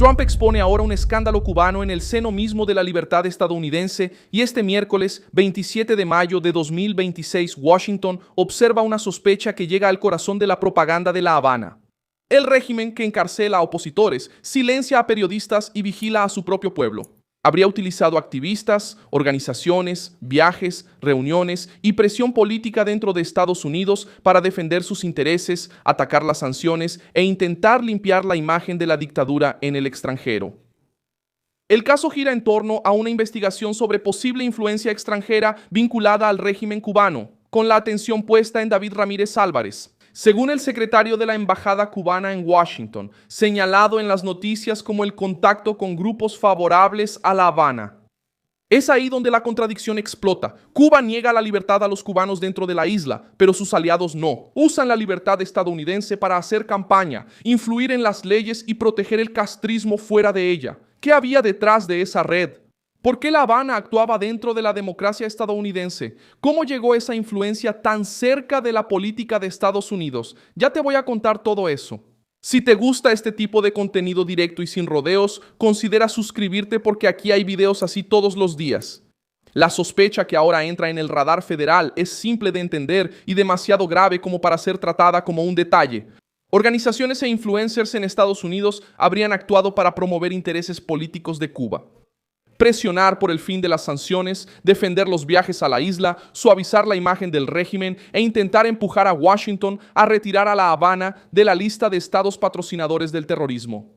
Trump expone ahora un escándalo cubano en el seno mismo de la libertad estadounidense y este miércoles 27 de mayo de 2026 Washington observa una sospecha que llega al corazón de la propaganda de La Habana. El régimen que encarcela a opositores, silencia a periodistas y vigila a su propio pueblo. Habría utilizado activistas, organizaciones, viajes, reuniones y presión política dentro de Estados Unidos para defender sus intereses, atacar las sanciones e intentar limpiar la imagen de la dictadura en el extranjero. El caso gira en torno a una investigación sobre posible influencia extranjera vinculada al régimen cubano, con la atención puesta en David Ramírez Álvarez. Según el secretario de la Embajada cubana en Washington, señalado en las noticias como el contacto con grupos favorables a La Habana. Es ahí donde la contradicción explota. Cuba niega la libertad a los cubanos dentro de la isla, pero sus aliados no. Usan la libertad estadounidense para hacer campaña, influir en las leyes y proteger el castrismo fuera de ella. ¿Qué había detrás de esa red? ¿Por qué La Habana actuaba dentro de la democracia estadounidense? ¿Cómo llegó esa influencia tan cerca de la política de Estados Unidos? Ya te voy a contar todo eso. Si te gusta este tipo de contenido directo y sin rodeos, considera suscribirte porque aquí hay videos así todos los días. La sospecha que ahora entra en el radar federal es simple de entender y demasiado grave como para ser tratada como un detalle. Organizaciones e influencers en Estados Unidos habrían actuado para promover intereses políticos de Cuba. Presionar por el fin de las sanciones, defender los viajes a la isla, suavizar la imagen del régimen e intentar empujar a Washington a retirar a La Habana de la lista de estados patrocinadores del terrorismo.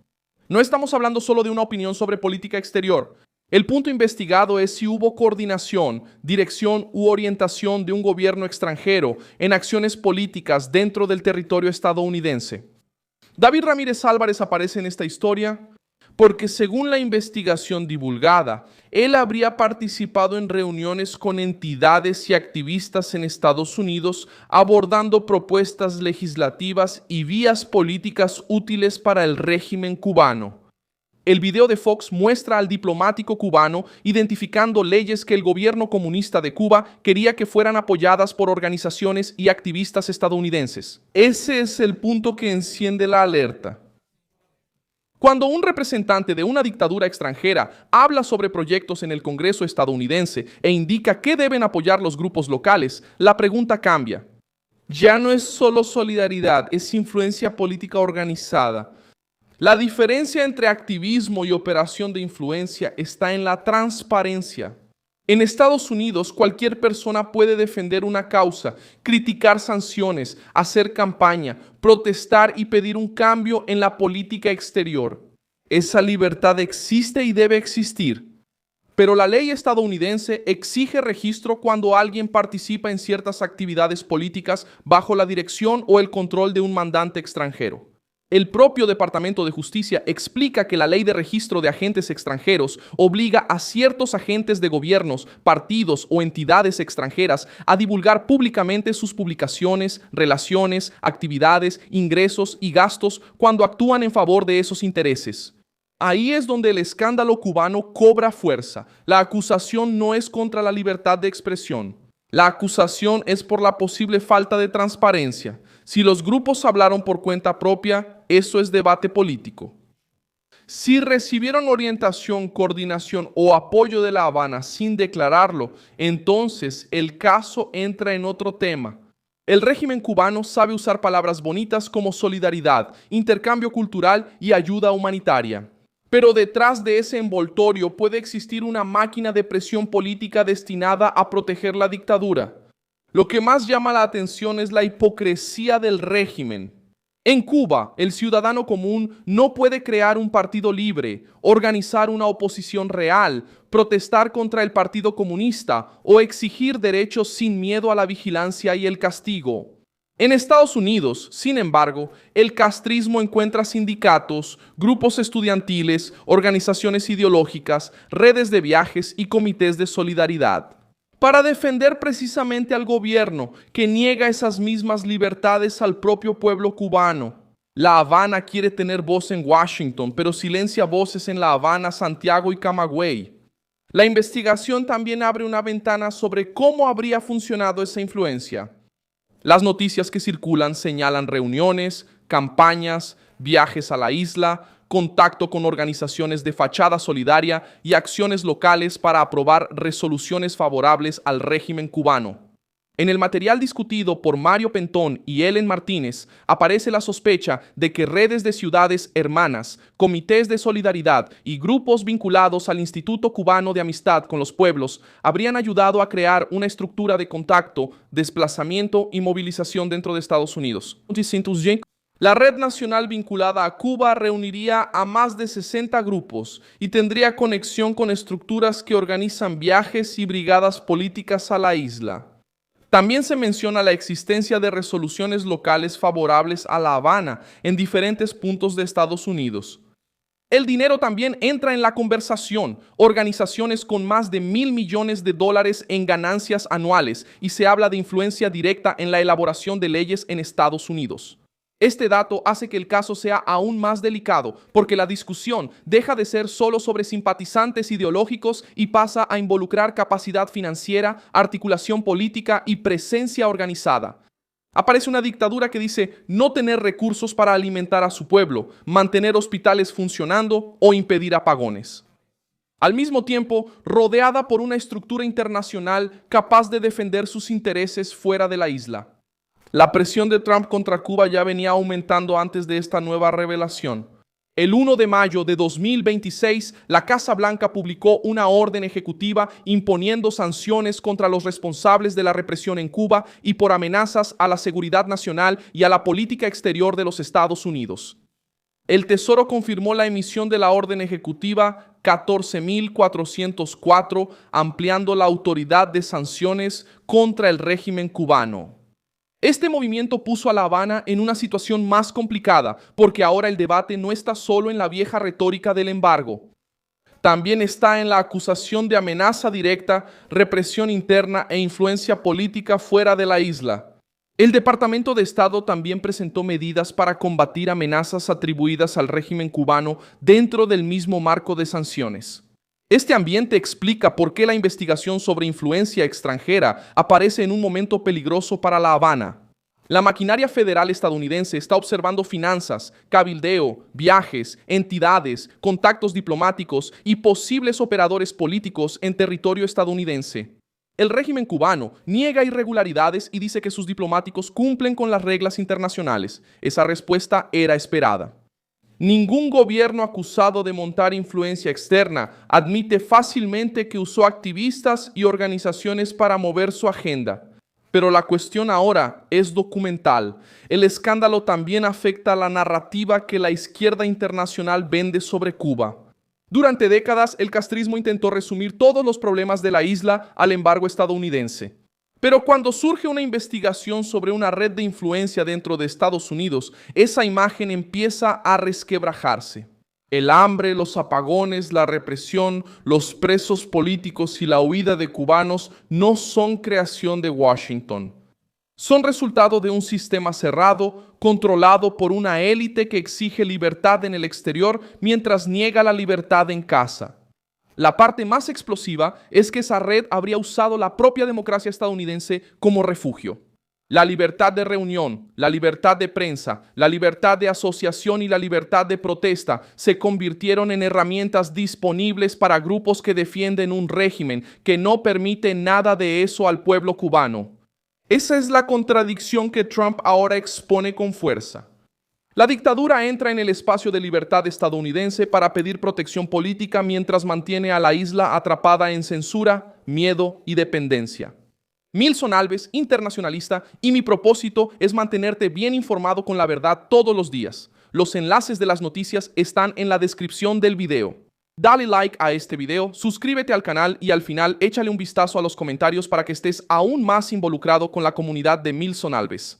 No estamos hablando solo de una opinión sobre política exterior. El punto investigado es si hubo coordinación, dirección u orientación de un gobierno extranjero en acciones políticas dentro del territorio estadounidense. David Ramírez Álvarez aparece en esta historia porque según la investigación divulgada, él habría participado en reuniones con entidades y activistas en Estados Unidos abordando propuestas legislativas y vías políticas útiles para el régimen cubano. El video de Fox muestra al diplomático cubano identificando leyes que el gobierno comunista de Cuba quería que fueran apoyadas por organizaciones y activistas estadounidenses. Ese es el punto que enciende la alerta. Cuando un representante de una dictadura extranjera habla sobre proyectos en el Congreso estadounidense e indica que deben apoyar los grupos locales, la pregunta cambia. Ya no es solo solidaridad, es influencia política organizada. La diferencia entre activismo y operación de influencia está en la transparencia. En Estados Unidos, cualquier persona puede defender una causa, criticar sanciones, hacer campaña, protestar y pedir un cambio en la política exterior. Esa libertad existe y debe existir. Pero la ley estadounidense exige registro cuando alguien participa en ciertas actividades políticas bajo la dirección o el control de un mandante extranjero. El propio Departamento de Justicia explica que la ley de registro de agentes extranjeros obliga a ciertos agentes de gobiernos, partidos o entidades extranjeras a divulgar públicamente sus publicaciones, relaciones, actividades, ingresos y gastos cuando actúan en favor de esos intereses. Ahí es donde el escándalo cubano cobra fuerza. La acusación no es contra la libertad de expresión. La acusación es por la posible falta de transparencia. Si los grupos hablaron por cuenta propia, eso es debate político. Si recibieron orientación, coordinación o apoyo de La Habana sin declararlo, entonces el caso entra en otro tema. El régimen cubano sabe usar palabras bonitas como solidaridad, intercambio cultural y ayuda humanitaria. Pero detrás de ese envoltorio puede existir una máquina de presión política destinada a proteger la dictadura. Lo que más llama la atención es la hipocresía del régimen. En Cuba, el ciudadano común no puede crear un partido libre, organizar una oposición real, protestar contra el Partido Comunista o exigir derechos sin miedo a la vigilancia y el castigo. En Estados Unidos, sin embargo, el castrismo encuentra sindicatos, grupos estudiantiles, organizaciones ideológicas, redes de viajes y comités de solidaridad para defender precisamente al gobierno que niega esas mismas libertades al propio pueblo cubano. La Habana quiere tener voz en Washington, pero silencia voces en La Habana, Santiago y Camagüey. La investigación también abre una ventana sobre cómo habría funcionado esa influencia. Las noticias que circulan señalan reuniones, campañas, viajes a la isla, contacto con organizaciones de fachada solidaria y acciones locales para aprobar resoluciones favorables al régimen cubano. En el material discutido por Mario Pentón y Ellen Martínez aparece la sospecha de que redes de ciudades hermanas, comités de solidaridad y grupos vinculados al Instituto Cubano de Amistad con los Pueblos habrían ayudado a crear una estructura de contacto, desplazamiento y movilización dentro de Estados Unidos. La red nacional vinculada a Cuba reuniría a más de 60 grupos y tendría conexión con estructuras que organizan viajes y brigadas políticas a la isla. También se menciona la existencia de resoluciones locales favorables a La Habana en diferentes puntos de Estados Unidos. El dinero también entra en la conversación, organizaciones con más de $1.000 millones en ganancias anuales, y se habla de influencia directa en la elaboración de leyes en Estados Unidos. Este dato hace que el caso sea aún más delicado, porque la discusión deja de ser solo sobre simpatizantes ideológicos y pasa a involucrar capacidad financiera, articulación política y presencia organizada. Aparece una dictadura que dice no tener recursos para alimentar a su pueblo, mantener hospitales funcionando o impedir apagones. Al mismo tiempo, rodeada por una estructura internacional capaz de defender sus intereses fuera de la isla. La presión de Trump contra Cuba ya venía aumentando antes de esta nueva revelación. El 1 de mayo de 2026, la Casa Blanca publicó una orden ejecutiva imponiendo sanciones contra los responsables de la represión en Cuba y por amenazas a la seguridad nacional y a la política exterior de los Estados Unidos. El Tesoro confirmó la emisión de la orden ejecutiva 14.404, ampliando la autoridad de sanciones contra el régimen cubano. Este movimiento puso a La Habana en una situación más complicada, porque ahora el debate no está solo en la vieja retórica del embargo. También está en la acusación de amenaza directa, represión interna e influencia política fuera de la isla. El Departamento de Estado también presentó medidas para combatir amenazas atribuidas al régimen cubano dentro del mismo marco de sanciones. Este ambiente explica por qué la investigación sobre influencia extranjera aparece en un momento peligroso para La Habana. La maquinaria federal estadounidense está observando finanzas, cabildeo, viajes, entidades, contactos diplomáticos y posibles operadores políticos en territorio estadounidense. El régimen cubano niega irregularidades y dice que sus diplomáticos cumplen con las reglas internacionales. Esa respuesta era esperada. Ningún gobierno acusado de montar influencia externa admite fácilmente que usó activistas y organizaciones para mover su agenda. Pero la cuestión ahora es documental. El escándalo también afecta a la narrativa que la izquierda internacional vende sobre Cuba. Durante décadas, el castrismo intentó resumir todos los problemas de la isla al embargo estadounidense. Pero cuando surge una investigación sobre una red de influencia dentro de Estados Unidos, esa imagen empieza a resquebrajarse. El hambre, los apagones, la represión, los presos políticos y la huida de cubanos no son creación de Washington. Son resultado de un sistema cerrado, controlado por una élite que exige libertad en el exterior mientras niega la libertad en casa. La parte más explosiva es que esa red habría usado la propia democracia estadounidense como refugio. La libertad de reunión, la libertad de prensa, la libertad de asociación y la libertad de protesta se convirtieron en herramientas disponibles para grupos que defienden un régimen que no permite nada de eso al pueblo cubano. Esa es la contradicción que Trump ahora expone con fuerza. La dictadura entra en el espacio de libertad estadounidense para pedir protección política mientras mantiene a la isla atrapada en censura, miedo y dependencia. Milson Alves, internacionalista, y mi propósito es mantenerte bien informado con la verdad todos los días. Los enlaces de las noticias están en la descripción del video. Dale like a este video, suscríbete al canal y al final échale un vistazo a los comentarios para que estés aún más involucrado con la comunidad de Milson Alves.